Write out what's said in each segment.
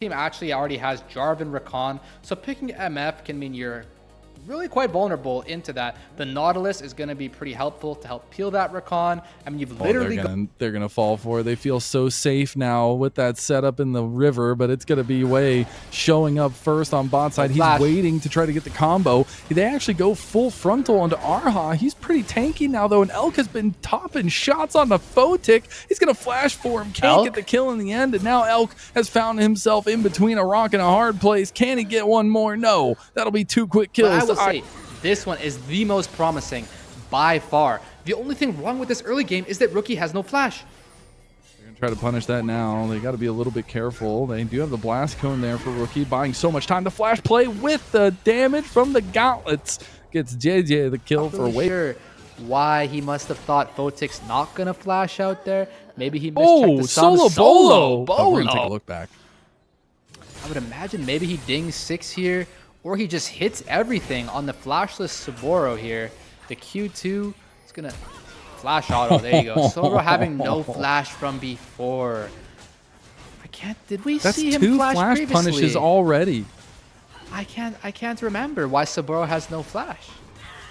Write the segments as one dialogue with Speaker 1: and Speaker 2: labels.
Speaker 1: team actually already has Jarvan Rakan, so picking MF can mean you're really quite vulnerable into that. The Nautilus is going to be pretty helpful to help peel that Rakan. I mean, you've literally
Speaker 2: they're gonna fall for it. They feel so safe now with that setup in the river, but it's gonna be Way showing up first on bot side. He's waiting to try to get the combo. They actually go full frontal onto Arha. He's pretty tanky now though, and Elk has been topping shots on the Photic. He's gonna flash for him, can't get the kill in the end, and now Elk has found himself in between a rock and a hard place. Can he get one more? No, that'll be 2 quick kills.
Speaker 1: I will say this one is the most promising by far. The only thing wrong with this early game is that Rookie has no flash.
Speaker 2: They're going to try to punish that now. They got to be a little bit careful. They do have the blast cone there for Rookie, buying so much time. The flash play with the damage from the gauntlets gets JJ the kill for Weibo.
Speaker 1: Sure why he must have thought Photic's not going to flash out there. Maybe he mischecked the
Speaker 2: solo
Speaker 1: bolo.
Speaker 2: Oh, we're going to take a look back.
Speaker 1: I would imagine maybe he dings 6 here, or he just hits everything on the flashless Saboro here. The Q2 is going to flash auto. There you go. Saboro having no flash from before. Did we see him flash previously?
Speaker 2: That's 2 flash punishes already.
Speaker 1: I can't remember why Saboro has no flash.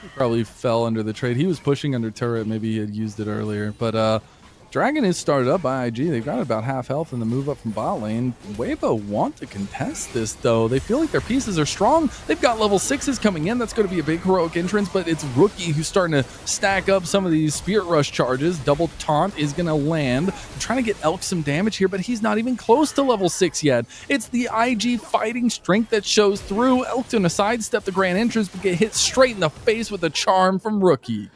Speaker 2: He probably fell under the trade. He was pushing under turret. Maybe he had used it earlier. But Dragon is started up by IG. They've got about half health in the move up from bot lane. Waybo want to contest this, though. They feel like their pieces are strong. They've got level 6s coming in. That's going to be a big heroic entrance, but it's Rookie who's starting to stack up some of these Spirit Rush charges. Double taunt is going to land. They're trying to get Elk some damage here, but he's not even close to level 6 yet. It's the IG fighting strength that shows through. Elk doing a sidestep the grand entrance, but get hit straight in the face with a charm from Rookie.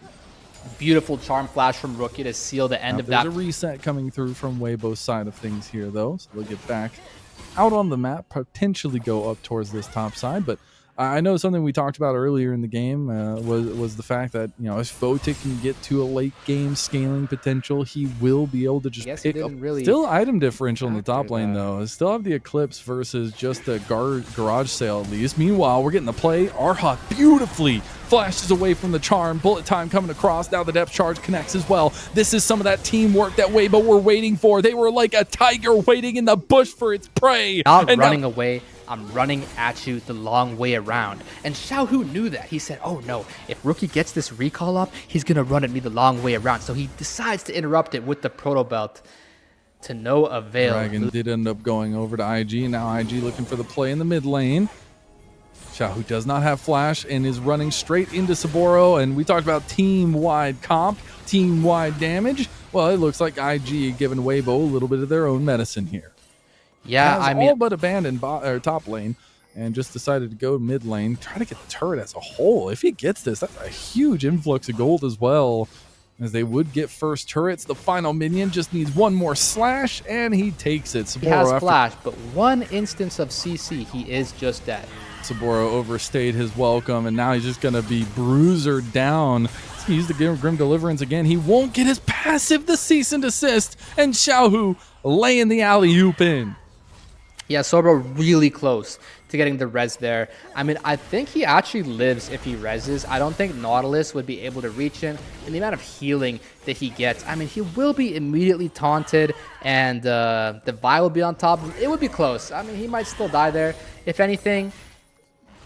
Speaker 1: Beautiful charm flash from Rookie to seal the end of that.
Speaker 2: There's a reset coming through from Waybo's side of things here, though. So they'll get back out on the map, potentially go up towards this top side. But I know something we talked about earlier in the game was the fact that, you know, if Photic can get to a late game scaling potential, he will be able to just pick up. Still item differential in the top lane, though. Still have the Eclipse versus just a garage sale at least. Meanwhile, we're getting the play. Arha beautifully flashes away from the charm. Bullet time coming across. Now the depth charge connects as well. This is some of that teamwork that Weibo were waiting for. They were like a tiger waiting in the bush for its prey.
Speaker 1: Not running away. I'm running at you the long way around. And Xiaohu knew that. He said, oh no, if Rookie gets this recall up, he's going to run at me the long way around. So he decides to interrupt it with the Proto Belt to no avail.
Speaker 2: Dragon did end up going over to IG. Now IG looking for the play in the mid lane. Xiaohu does not have flash and is running straight into Saboro. And we talked about team-wide comp, team-wide damage. Well, it looks like IG giving Weibo a little bit of their own medicine here.
Speaker 1: Yeah, I mean,
Speaker 2: all but abandoned top lane and just decided to go mid lane, try to get the turret as a whole. If he gets this, that's a huge influx of gold as well, as they would get first turrets. The final minion just needs one more slash, and he takes it. Saboro
Speaker 1: he has flash, but one instance of CC, he is just dead.
Speaker 2: Saboro overstayed his welcome, and now he's just going to be bruisered down. He's the Grim Deliverance again. He won't get his passive, the cease and desist, and Xiaohu laying the alley-oop in.
Speaker 1: Yeah, Saboro really close to getting the res there. I mean, I think he actually lives if he reses. I don't think Nautilus would be able to reach him. And the amount of healing that he gets, I mean, he will be immediately taunted, and the Vi will be on top. It would be close. I mean, he might still die there. If anything,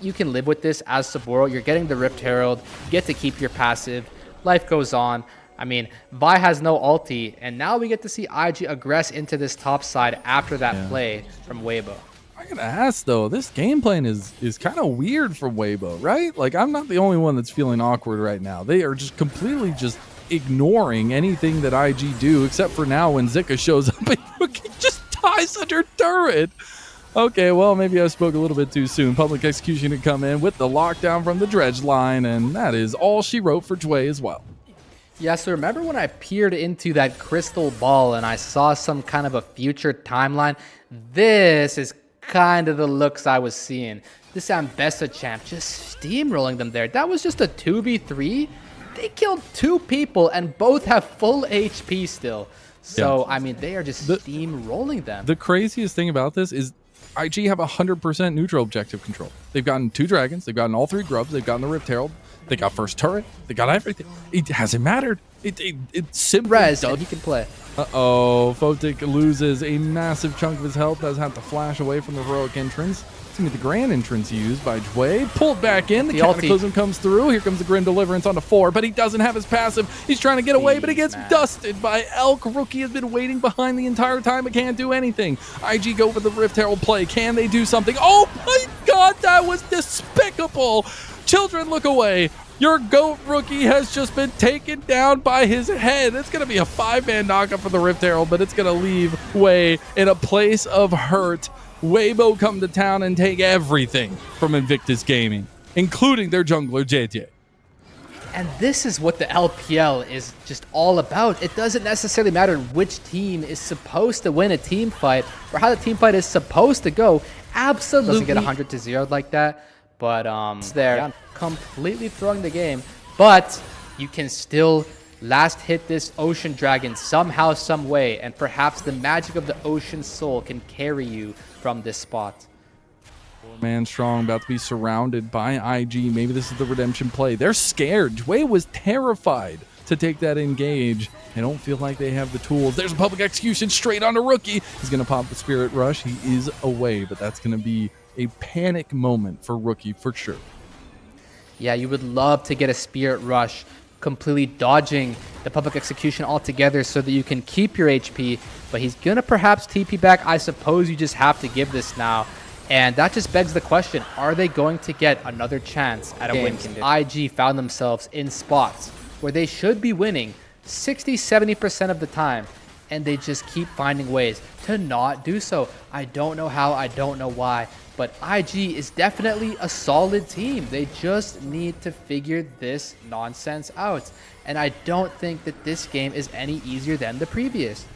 Speaker 1: you can live with this as Saboro. You're getting the Rift Herald. You get to keep your passive. Life goes on. I mean, Vi has no ulti, and now we get to see IG aggress into this top side after that play from Weibo.
Speaker 2: I gotta ask though, this game plan is kind of weird from Weibo, right? Like, I'm not the only one that's feeling awkward right now. They are just completely just ignoring anything that IG do, except for now when Zika shows up and Rookie just ties under turret. Okay, well, maybe I spoke a little bit too soon. Public execution to come in with the lockdown from the dredge line, and that is all she wrote for Jway as well.
Speaker 1: Yeah, so remember when I peered into that crystal ball and I saw some kind of a future timeline? This is kind of the looks I was seeing. This Ambessa champ just steamrolling them there. That was just a 2v3. They killed 2 people and both have full HP still. So, I mean, they are just steamrolling them.
Speaker 2: The craziest thing about this is IG have 100% neutral objective control. They've gotten 2 dragons. They've gotten all 3 grubs. They've gotten the Rift Herald. They got first turret. They got everything. It hasn't mattered. It's simple.
Speaker 1: Res, and he can play.
Speaker 2: Uh-oh, Photic loses a massive chunk of his health, does have to flash away from the heroic entrance. It's going to be the grand entrance used by Jway. Pulled back in, the Cataclysm comes through. Here comes the Grim Deliverance on the 4, but he doesn't have his passive. He's trying to get away, but he gets dusted by Elk. Rookie has been waiting behind the entire time, but can't do anything. IG go for the Rift Herald play. Can they do something? Oh my god, that was despicable! Children, look away. Your GOAT rookie has just been taken down by his head. It's going to be a 5-man knockup for the Rift Herald, but it's going to leave Way in a place of hurt. Waybo come to town and take everything from Invictus Gaming, including their jungler, JJ.
Speaker 1: And this is what the LPL is just all about. It doesn't necessarily matter which team is supposed to win a team fight or how the team fight is supposed to go. Absolutely. Doesn't get 100 to 0 like that. But it's there, completely throwing the game. But you can still last hit this Ocean Dragon somehow, some way, and perhaps the magic of the Ocean Soul can carry you from this spot.
Speaker 2: 4-man strong, about to be surrounded by IG. Maybe this is the redemption play. They're scared. Jway was terrified to take that engage. They don't feel like they have the tools. There's a public execution straight on the rookie. He's going to pop the Spirit Rush. He is away, but that's going to be a panic moment for Rookie for sure.
Speaker 1: Yeah, you would love to get a Spirit Rush, completely dodging the public execution altogether so that you can keep your HP, but he's gonna perhaps TP back. I suppose you just have to give this now, and that just begs the question, are they going to get another chance at a win condition? IG found themselves in spots where they should be winning 60-70% of the time, and they just keep finding ways to not do so. I don't know how, I don't know why, but IG is definitely a solid team. They just need to figure this nonsense out. And I don't think that this game is any easier than the previous.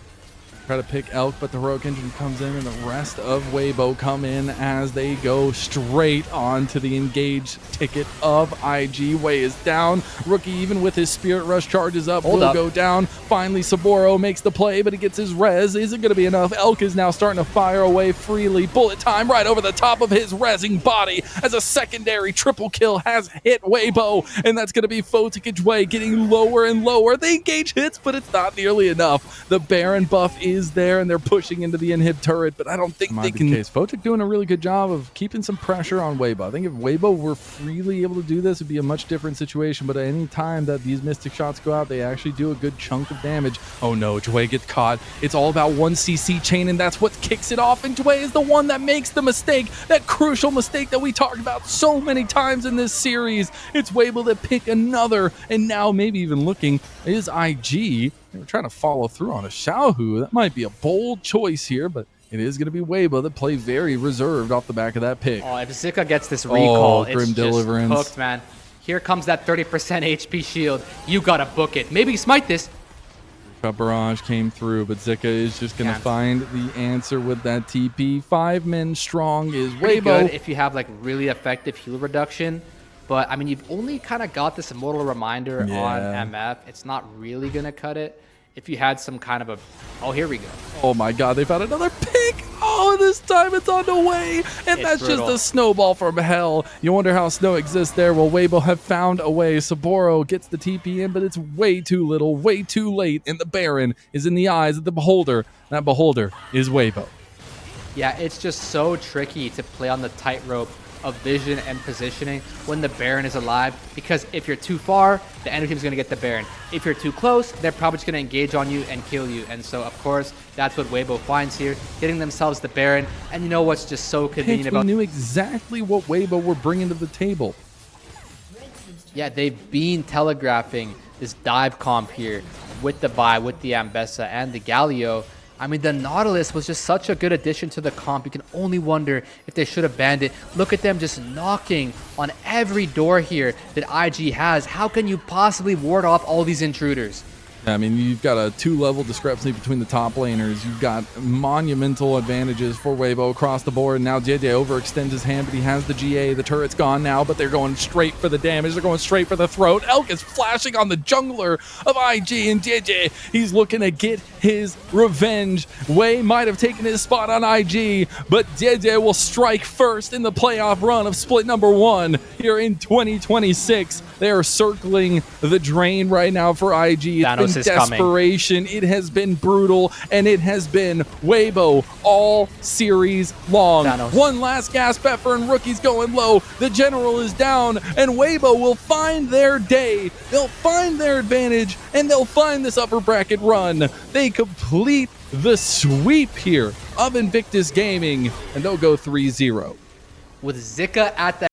Speaker 2: Try to pick Elk, but the heroic engine comes in, and the rest of Waybo come in as they go straight on to the engaged ticket of IG. Way is down. Rookie, even with his Spirit Rush, charges up. Will go down. Finally, Saboro makes the play, but he gets his res. Is it going to be enough? Elk is now starting to fire away freely. Bullet time right over the top of his rezzing body as a secondary triple kill has hit Waybo, and that's going to be Photic and Jway getting lower and lower. The engage hits, but it's not nearly enough. The Baron buff is there, and they're pushing into the inhib turret, but I don't think they can. Photic doing a really good job of keeping some pressure on Waybo. I think if Waybo were freely able to do this, it'd be a much different situation, but at any time that these Mystic shots go out, they actually do a good chunk of damage. Oh no, Jway gets caught. It's all about 1cc chain, and that's what kicks it off, and Jway is the one that makes the mistake, that crucial mistake that we talked about so many times in this series. It's Waybo to pick another, and now maybe even looking is IG. They were trying to follow through on a Xiaohu. That might be a bold choice here, but it is going to be Weibo that play very reserved off the back of that pick.
Speaker 1: Oh, if Zika gets this recall, it's
Speaker 2: Grim Deliverance.
Speaker 1: Just hooked, man. Here comes that 30% HP shield. You got to book it. Maybe smite this.
Speaker 2: Barrage came through, but Zika is just going to find the answer with that TP. 5 men strong is Weibo.
Speaker 1: Good if you have like really effective heal reduction. But, I mean, you've only kind of got this immortal reminder on MF. It's not really going to cut it. If you had some kind of a... Oh, here we go.
Speaker 2: Oh, my God. They found another pick. Oh, this time it's on the way. And that's brutal. Just a snowball from hell. You wonder how snow exists there. Well, Weibo have found a way. Saboro gets the TP in, but it's way too little, way too late. And the Baron is in the eyes of the Beholder. That Beholder is Weibo.
Speaker 1: Yeah, it's just so tricky to play on the tightrope of vision and positioning when the Baron is alive, because if you're too far, the enemy team's going to get the Baron. If you're too close, they're probably just going to engage on you and kill you. And so, of course, that's what Weibo finds here, getting themselves the Baron. And you know what's just so convenient about...
Speaker 2: We knew exactly what Weibo were bringing to the table.
Speaker 1: Yeah, they've been telegraphing this dive comp here with the Vi, with the Ambessa, and the Galio. I mean, the Nautilus was just such a good addition to the comp. You can only wonder if they should have banned it. Look at them just knocking on every door here that IG has. How can you possibly ward off all these intruders?
Speaker 2: I mean, you've got a 2-level discrepancy between the top laners. You've got monumental advantages for Weibo across the board. Now JJ overextends his hand, but he has the GA. The turret's gone now, but they're going straight for the damage. They're going straight for the throat. Elk is flashing on the jungler of IG, and JJ, he's looking to get his revenge. Way might have taken his spot on IG, but JJ will strike first in the playoff run of split number 1 here in 2026. They are circling the drain right now for IG. It's been
Speaker 1: Thanos is coming.
Speaker 2: desperation. It has been brutal, and it has been Waybo all series long.
Speaker 1: Thanos.
Speaker 2: One last gasp effort, and Rookie's going low. The general is down, and Waybo will find their day. They'll find their advantage, and they'll find this upper bracket run. They complete the sweep here of Invictus Gaming, and they'll go 3-0.
Speaker 1: With Zika at the